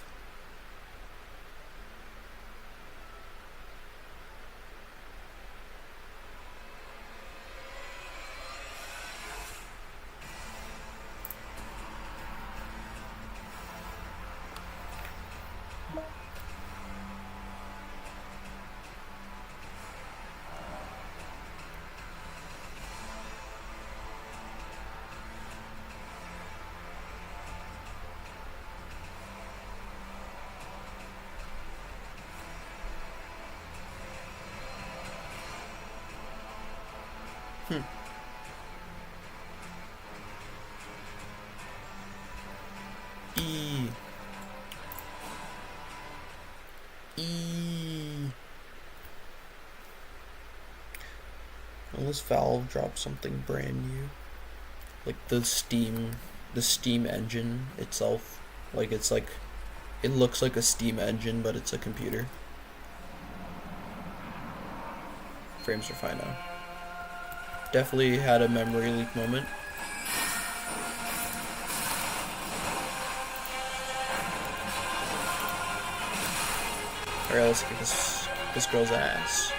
Unless Valve drops something brand new. Like the Steam engine itself. Like it's like, it looks like a Steam engine, but it's a computer. Frames are fine now. Definitely had a memory leak moment. Alright, let's kick this girl's ass.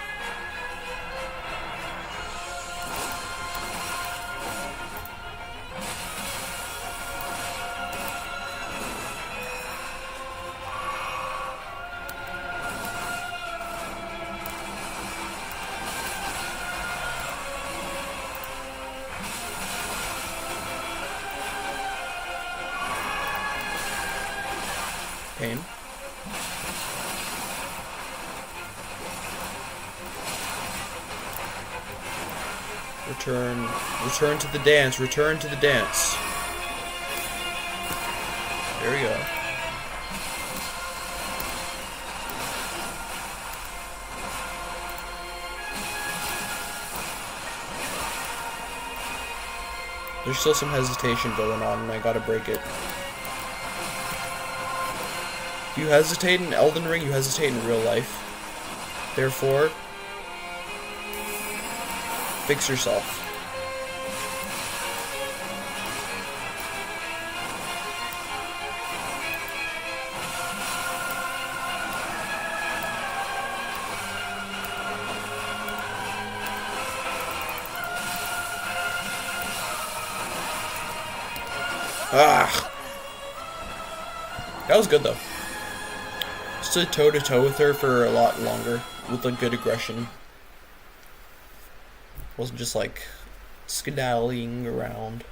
Pain. Return to the dance, return to the dance. There we go. There's still some hesitation going on, and I gotta break it. If you hesitate in Elden Ring, you hesitate in real life. Therefore, fix yourself. Ah! That was good though. Stood toe to toe with her for a lot longer with like good aggression. Wasn't just like skedaddling around.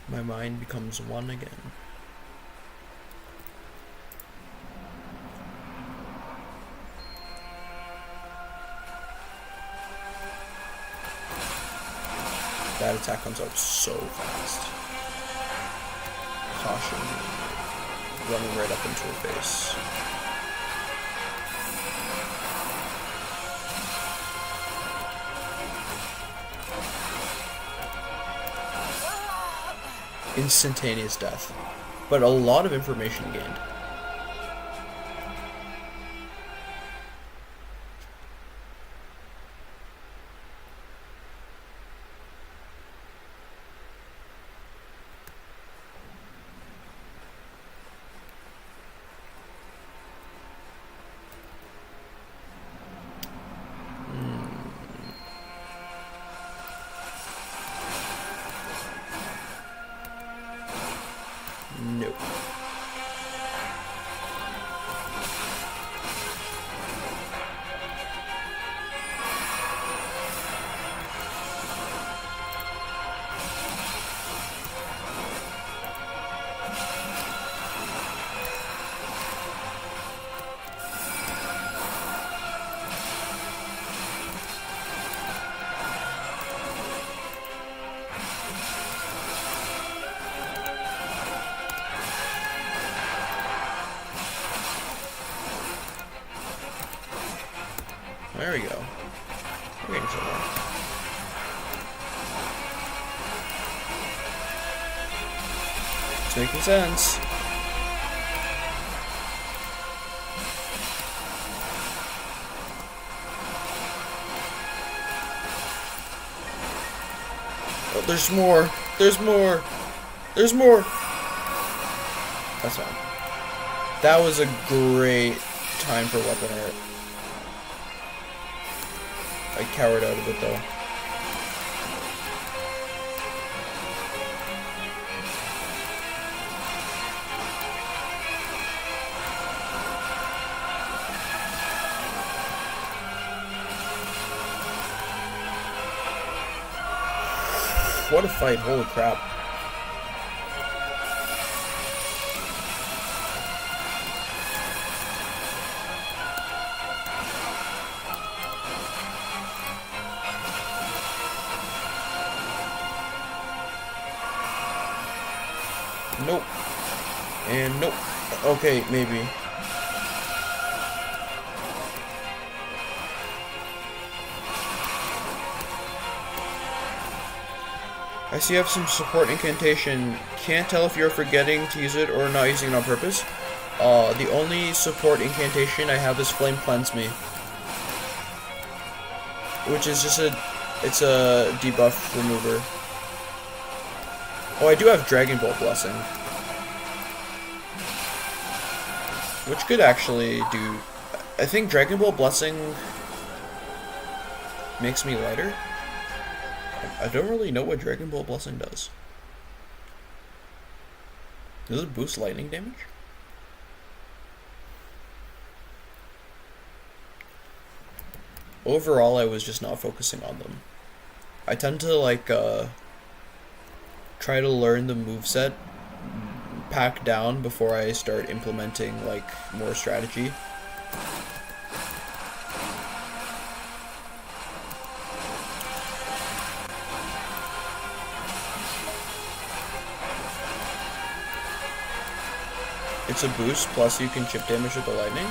My mind becomes one again. That attack comes out so fast. Caution. Running right up into her face. Instantaneous death, but a lot of information gained. Nope. There we go. We're getting somewhere. It's making sense. Oh, there's more. There's more. There's more. That's fine. That was a great time for weapon art. I cowered out of it though. What a fight, holy crap. Nope. And nope. Okay, maybe. I see you have some support incantation. Can't tell if you're forgetting to use it or not using it on purpose. The only support incantation I have is Flame Cleanse Me, which is just it's a debuff remover. Oh, I do have Dragon Bolt Blessing, which could actually do. I think Dragon Bolt Blessing makes me lighter. I don't really know what Dragon Bolt Blessing does. Does it boost lightning damage? Overall, I was just not focusing on them. I tend to like try to learn the moveset pack down before I start implementing like more strategy. It's a boost, plus you can chip damage with the lightning.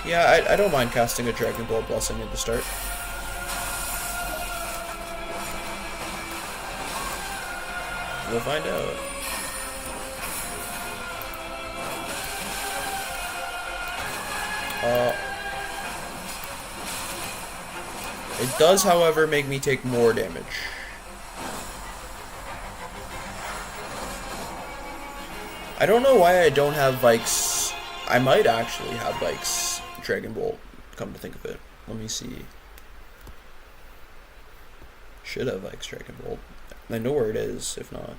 Yeah, I don't mind casting a Dragon Ball Blessing at the start. We'll find out. It does, however, make me take more damage. I don't know why I don't have Vike's. I might actually have Vike's Dragon Bolt, come to think of it. Let me see. Should have Vike's Dragon Bolt. I know where it is, if not.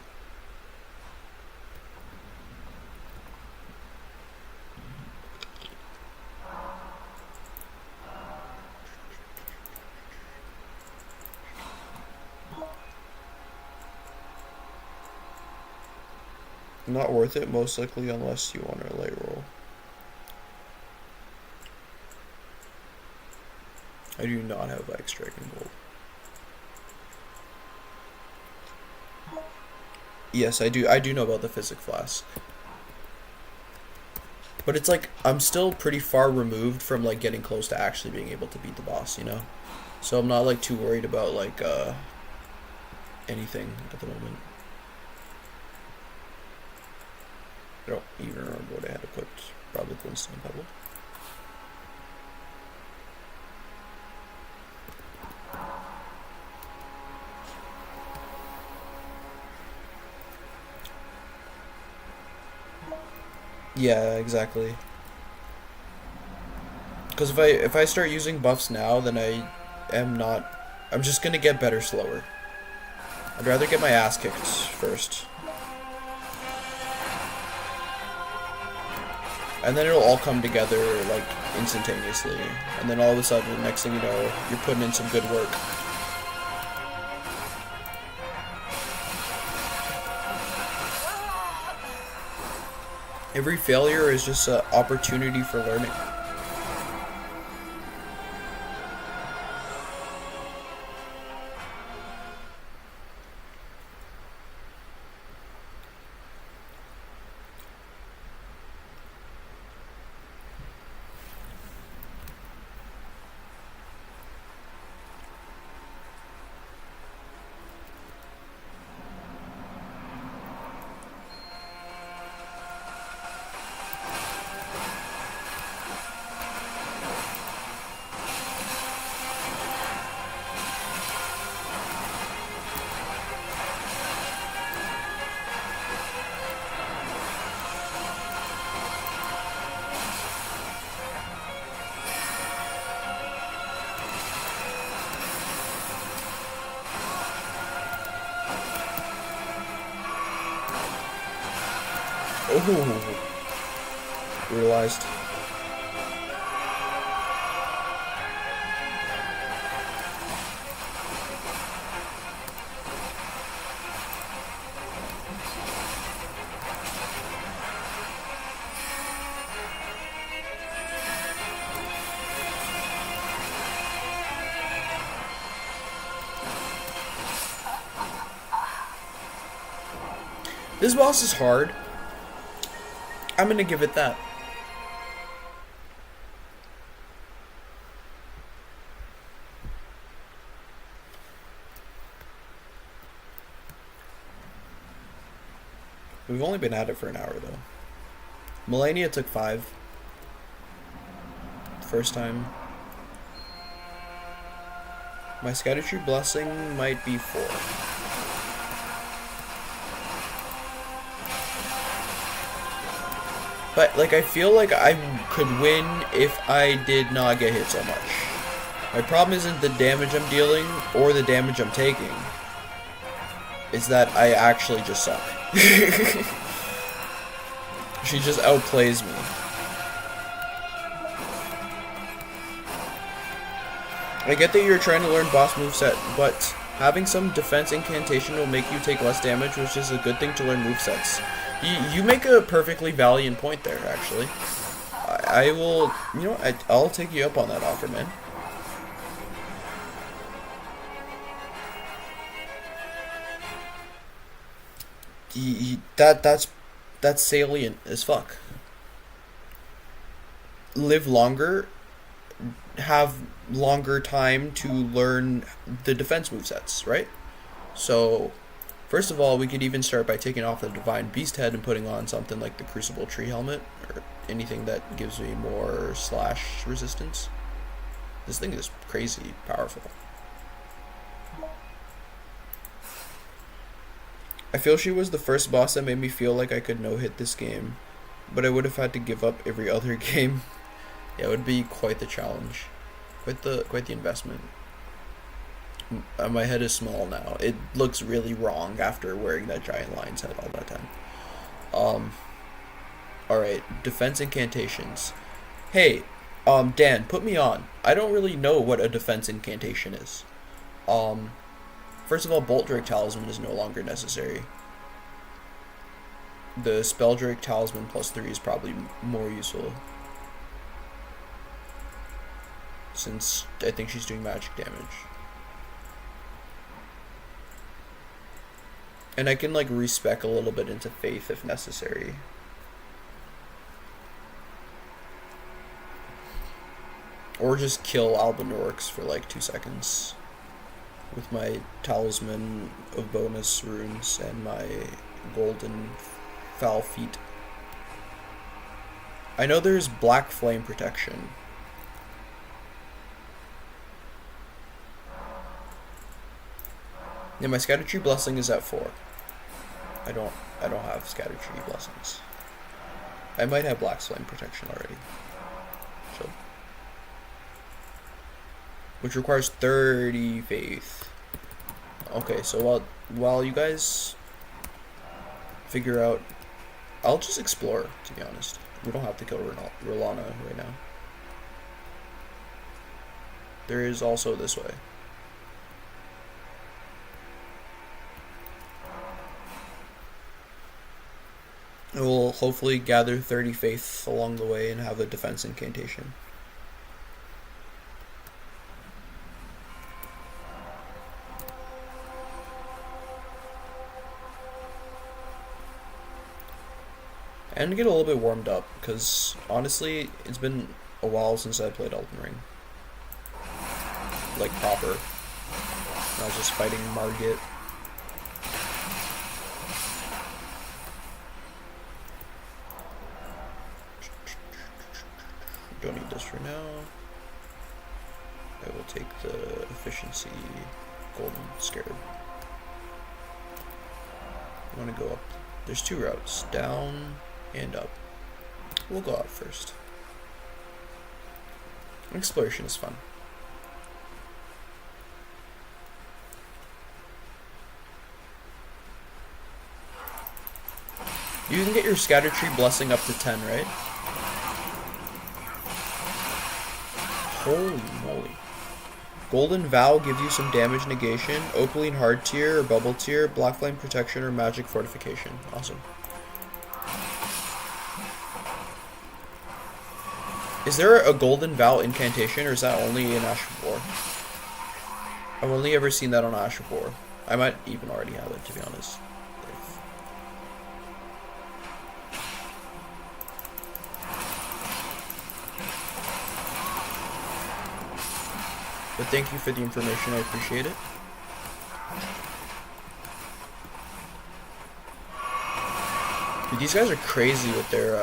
Not worth it, most likely, unless you want a light roll. I do not have Vike's Dragon Bolt. Yes, I do. I do know about the Physic Flask. But it's like, I'm still pretty far removed from like getting close to actually being able to beat the boss, you know? So I'm not like too worried about like anything at the moment. I don't even remember what I had equipped. Probably Glintstone Pebble. Yeah, exactly. Because if I start using buffs now, then I'm just gonna get better slower. I'd rather get my ass kicked first. And then it'll all come together, like, instantaneously. And then all of a sudden, next thing you know, you're putting in some good work. Every failure is just an opportunity for learning. Oh, realized. This boss is hard. I'm gonna give it that. We've only been at it for an hour, though. Melania took 5. First time. My Scattertree Blessing might be 4. But, like, I feel like I could win if I did not get hit so much. My problem isn't the damage I'm dealing or the damage I'm taking. It's that I actually just suck. She just outplays me. I get that you're trying to learn boss moveset, but having some defense incantation will make you take less damage, which is a good thing to learn movesets. You make a perfectly valiant point there, actually. I will, you know, I'll take you up on that offer, man. That's salient as fuck. Live longer, have longer time to learn the defense movesets, right? So, first of all, we could even start by taking off the Divine Beast head and putting on something like the Crucible Tree Helmet, or anything that gives me more slash resistance. This thing is crazy powerful. I feel she was the first boss that made me feel like I could no-hit this game, but I would have had to give up every other game. Yeah, it would be quite the challenge. Quite the investment. My head is small now. It looks really wrong after wearing that giant lion's head all that time. Alright, defense incantations. Hey, Dan, put me on. I don't really know what a defense incantation is. First of all, Bolt Drake Talisman is no longer necessary. The Spell Drake Talisman +3 is probably more useful, since I think she's doing magic damage. And I can, like, respec a little bit into Faith if necessary. Or just kill Albinorix for, like, 2 seconds. With my Talisman of bonus runes and my golden foul feet. I know there's black flame protection. Yeah, my Scattertree Blessing is at 4. I don't have Scattertree Blessings. I might have black flame protection already. So, which requires 30 faith. Okay, so while you guys figure out, I'll just explore, to be honest. We don't have to kill Rellana right now. There is also this way. I will hopefully gather 30 faith along the way and have a defense incantation. And get a little bit warmed up, because honestly, it's been a while since I played Elden Ring. Like, proper. I was just fighting Margit. Don't need this for now. I will take the efficiency golden scarab. I want to go up. There's 2 routes, down and up. We'll go up first. Exploration is fun. You can get your Scattertree Blessing up to 10, right? Holy moly. Golden Vow gives you some damage negation, Opaline Hard Tier or Bubble Tier, Black Flame Protection or Magic Fortification. Awesome. Is there a Golden Vow incantation, or is that only in Ash of War? I've only ever seen that on Ash of War. I might even already have it, to be honest. But thank you for the information, I appreciate it. Dude, these guys are crazy with their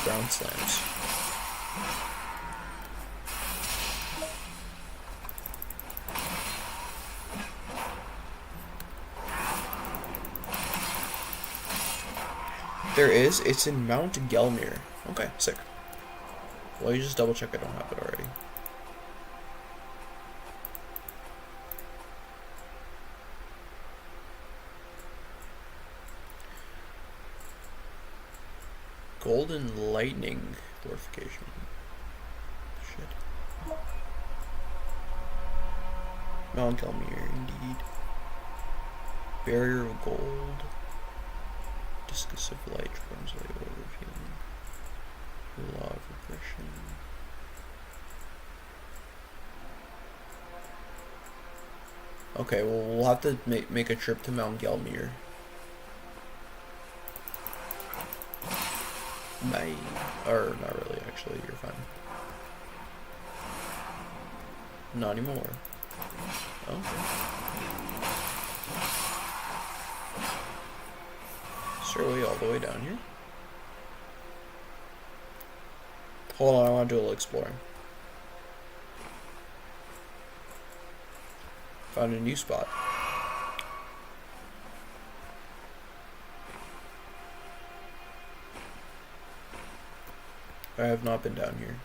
ground slams. There is. It's in Mount Gelmir. Okay, sick. Well, you just double check I don't have it already. Golden Lightning glorification. Shit. Mount Gelmir, indeed. Barrier of Gold. Discus of Light, forms of overhealing. Law of Regression. Okay, well, we'll have to make a trip to Mount Gelmir. Bye. Or, not really, actually, you're fine. Not anymore. Okay. Is there a way all the way down here? Hold on, I want to do a little exploring. Found a new spot. I have not been down here.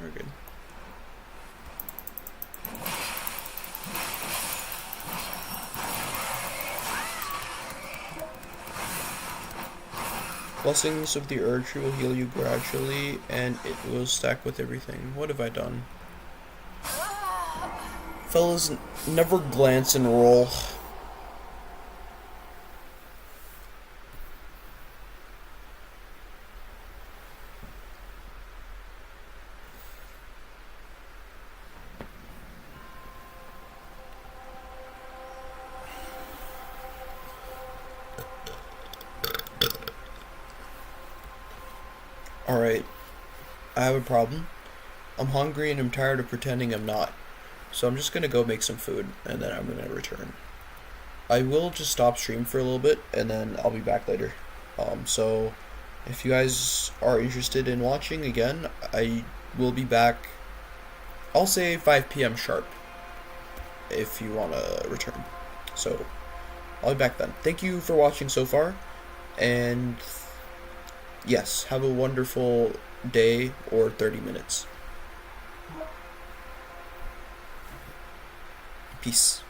We're good. Blessings of the Earth Tree will heal you gradually, and it will stack with everything. What have I done? Fellas, never glance and roll. Alright, I have a problem. I'm hungry and I'm tired of pretending I'm not. So I'm just gonna go make some food and then I'm gonna return. I will just stop stream for a little bit and then I'll be back later. So if you guys are interested in watching again, I will be back, I'll say 5 p.m. sharp if you want to return. So I'll be back then. Thank you for watching so far, and yes, have a wonderful day or 30 minutes. Peace.